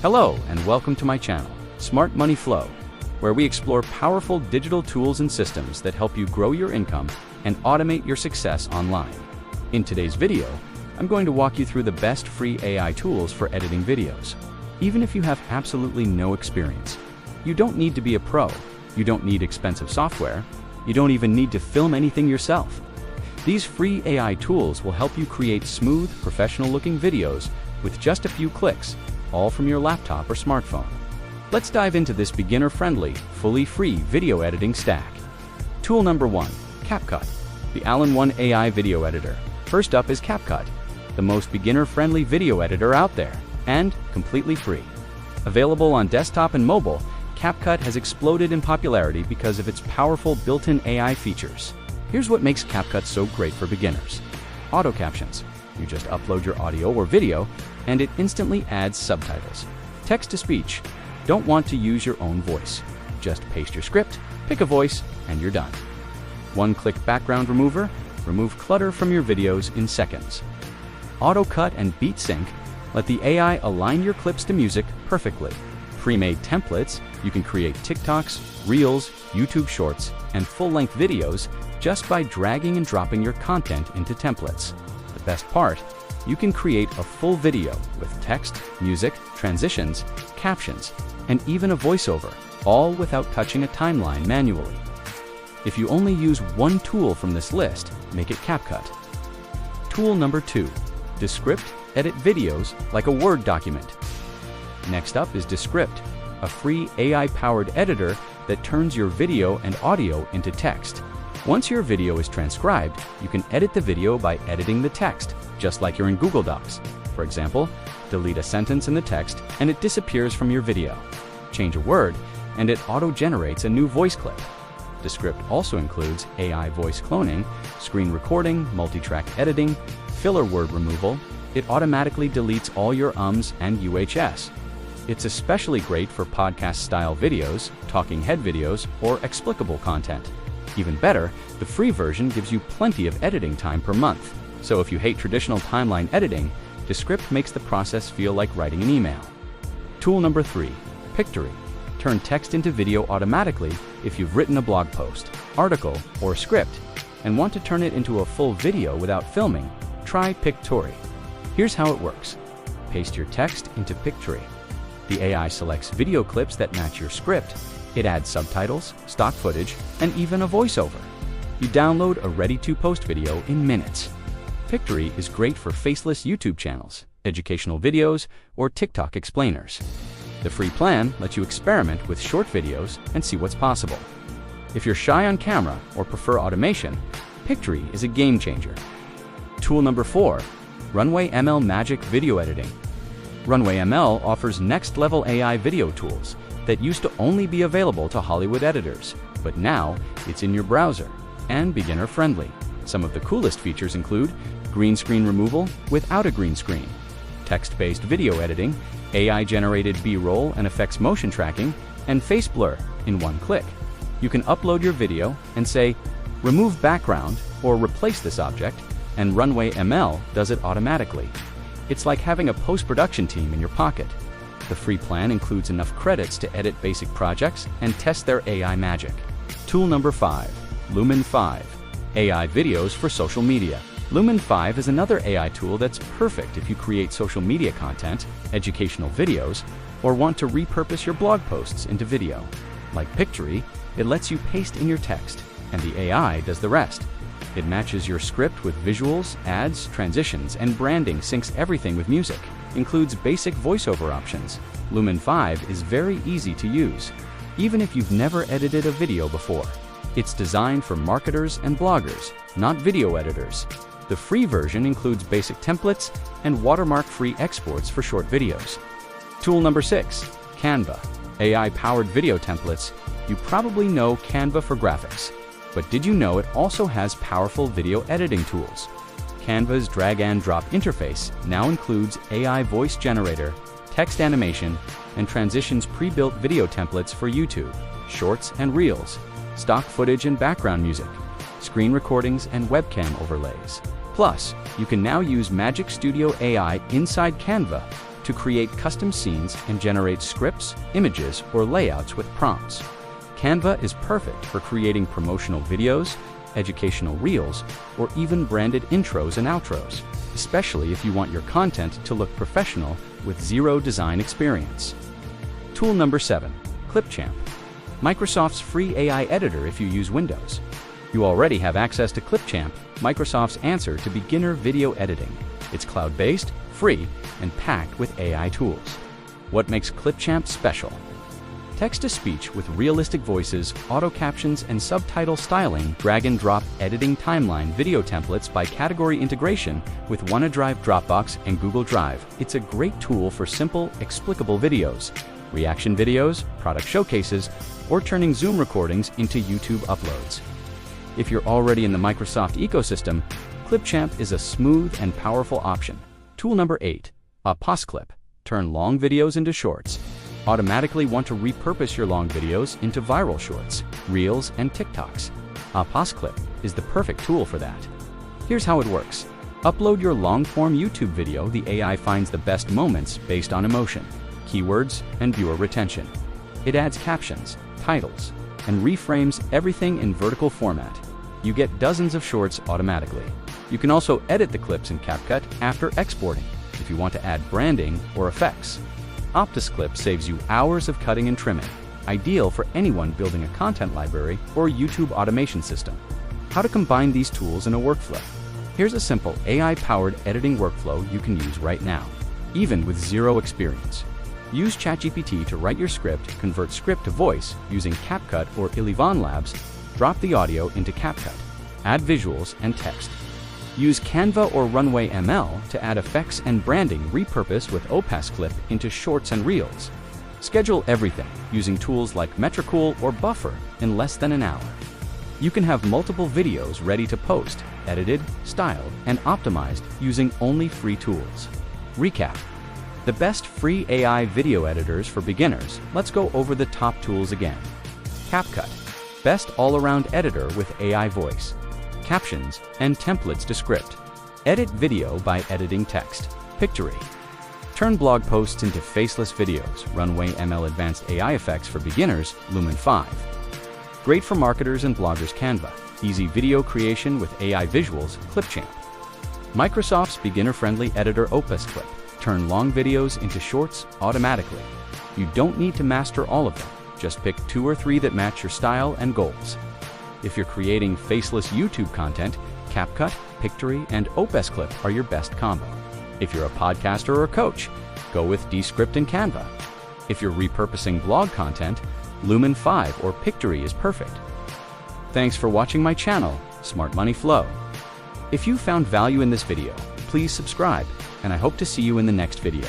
Hello and welcome to my channel, Smart Money Flow, where we explore powerful digital tools and systems that help you grow your income and automate your success online. In today's video, I'm going to walk you through the best free AI tools for editing videos. Even if you have absolutely no experience, you don't need to be a pro, you don't need expensive software, you don't even need to film anything yourself. These free AI tools will help you create smooth, professional-looking videos with just a few clicks, all from your laptop or smartphone. Let's dive into this beginner-friendly, fully free video editing stack. Tool number 1, CapCut, the All-in-One AI video editor. First up is CapCut, the most beginner-friendly video editor out there, and completely free. Available on desktop and mobile, CapCut has exploded in popularity because of its powerful built-in AI features. Here's what makes CapCut so great for beginners. Auto captions. You just upload your audio or video, and it instantly adds subtitles. Text-to-speech. Don't want to use your own voice. Just paste your script, pick a voice, and you're done. One-click background remover. Remove clutter from your videos in seconds. Auto cut and beat sync. Let the AI align your clips to music perfectly. Pre-made templates. You can create TikToks, Reels, YouTube Shorts, and full-length videos just by dragging and dropping your content into templates. The best part, you can create a full video with text, music, transitions, captions, and even a voiceover, all without touching a timeline manually. If you only use one tool from this list, make it CapCut. Tool number 2, Descript. Edit videos like a Word document. Next up is Descript, a free AI-powered editor that turns your video and audio into text. Once your video is transcribed, you can edit the video by editing the text, just like you're in Google Docs. For example, delete a sentence in the text and it disappears from your video. Change a word and it auto-generates a new voice clip. Descript also includes AI voice cloning, screen recording, multi-track editing, filler word removal. It automatically deletes all your ums and UHS. It's especially great for podcast-style videos, talking head videos, or explicable content. Even better, the free version gives you plenty of editing time per month. So if you hate traditional timeline editing, Descript makes the process feel like writing an email. Tool number 3, Pictory. Turn text into video automatically if you've written a blog post, article, or script, and want to turn it into a full video without filming, try Pictory. Here's how it works. Paste your text into Pictory. The AI selects video clips that match your script. It adds subtitles, stock footage, and even a voiceover. You download a ready-to-post video in minutes. Pictory is great for faceless YouTube channels, educational videos, or TikTok explainers. The free plan lets you experiment with short videos and see what's possible. If you're shy on camera or prefer automation, Pictory is a game changer. Tool number 4, Runway ML Magic Video Editing. Runway ML offers next-level AI video tools that used to only be available to Hollywood editors, but now it's in your browser and beginner-friendly. Some of the coolest features include green screen removal without a green screen, text-based video editing, AI-generated B-roll and effects motion tracking, and face blur in one click. You can upload your video and say, remove background or replace this object, and Runway ML does it automatically. It's like having a post-production team in your pocket. The free plan includes enough credits to edit basic projects and test their AI magic. Tool number 5, Lumen 5, AI videos for social media. Lumen 5 is another AI tool that's perfect if you create social media content, educational videos, or want to repurpose your blog posts into video. Like Pictory, it lets you paste in your text, and the AI does the rest. It matches your script with visuals, ads, transitions, and branding, syncs everything with music, includes basic voiceover options. Lumen 5 is very easy to use, even if you've never edited a video before. It's designed for marketers and bloggers, not video editors. The free version includes basic templates and watermark-free exports for short videos. Tool number 6, Canva. AI-powered video templates. You probably know Canva for graphics. But did you know it also has powerful video editing tools? Canva's drag-and-drop interface now includes AI voice generator, text animation, and transitions pre-built video templates for YouTube, Shorts and Reels, stock footage and background music, screen recordings and webcam overlays. Plus, you can now use Magic Studio AI inside Canva to create custom scenes and generate scripts, images, or layouts with prompts. Canva is perfect for creating promotional videos, educational reels, or even branded intros and outros, especially if you want your content to look professional with zero design experience. Tool number 7, Clipchamp. Microsoft's free AI editor if you use Windows. You already have access to Clipchamp, Microsoft's answer to beginner video editing. It's cloud-based, free, and packed with AI tools. What makes Clipchamp special? Text-to-speech with realistic voices, auto captions, and subtitle styling, drag-and-drop editing timeline video templates by category integration with OneDrive, Dropbox, and Google Drive. It's a great tool for simple, explicable videos, reaction videos, product showcases, or turning Zoom recordings into YouTube uploads. If you're already in the Microsoft ecosystem, Clipchamp is a smooth and powerful option. Tool number 8, OpusClip. Turn long videos into shorts. Automatically want to repurpose your long videos into viral shorts, reels, and TikToks. OpusClip is the perfect tool for that. Here's how it works. Upload your long-form YouTube video. The AI finds the best moments based on emotion, keywords, and viewer retention. It adds captions, titles, and reframes everything in vertical format. You get dozens of shorts automatically. You can also edit the clips in CapCut after exporting if you want to add branding or effects. OpusClip saves you hours of cutting and trimming, ideal for anyone building a content library or YouTube automation system. How to combine these tools in a workflow? Here's a simple AI-powered editing workflow you can use right now, even with zero experience. Use ChatGPT to write your script, convert script to voice using CapCut or Ilivan Labs, drop the audio into CapCut, add visuals and text. Use Canva or Runway ML to add effects and branding repurposed with OpusClip into shorts and reels. Schedule everything using tools like Metricool or Buffer in less than an hour. You can have multiple videos ready to post, edited, styled, and optimized using only free tools. Recap. The best free AI video editors for beginners. Let's go over the top tools again. CapCut. Best all-around editor with AI voice, captions, and templates. Descript. Edit video by editing text. Pictory. Turn blog posts into faceless videos. Runway ML Advanced AI Effects for Beginners. Lumen 5. Great for marketers and bloggers. Canva. Easy video creation with AI visuals. Clipchamp. Microsoft's beginner-friendly editor OpusClip. Turn long videos into shorts automatically. You don't need to master all of them. Just pick 2 or 3 that match your style and goals. If you're creating faceless YouTube content, CapCut, Pictory, and OpusClip are your best combo. If you're a podcaster or coach, go with Descript and Canva. If you're repurposing blog content, Lumen 5 or Pictory is perfect. Thanks for watching my channel, Smart Money Flow. If you found value in this video, please subscribe, and I hope to see you in the next video.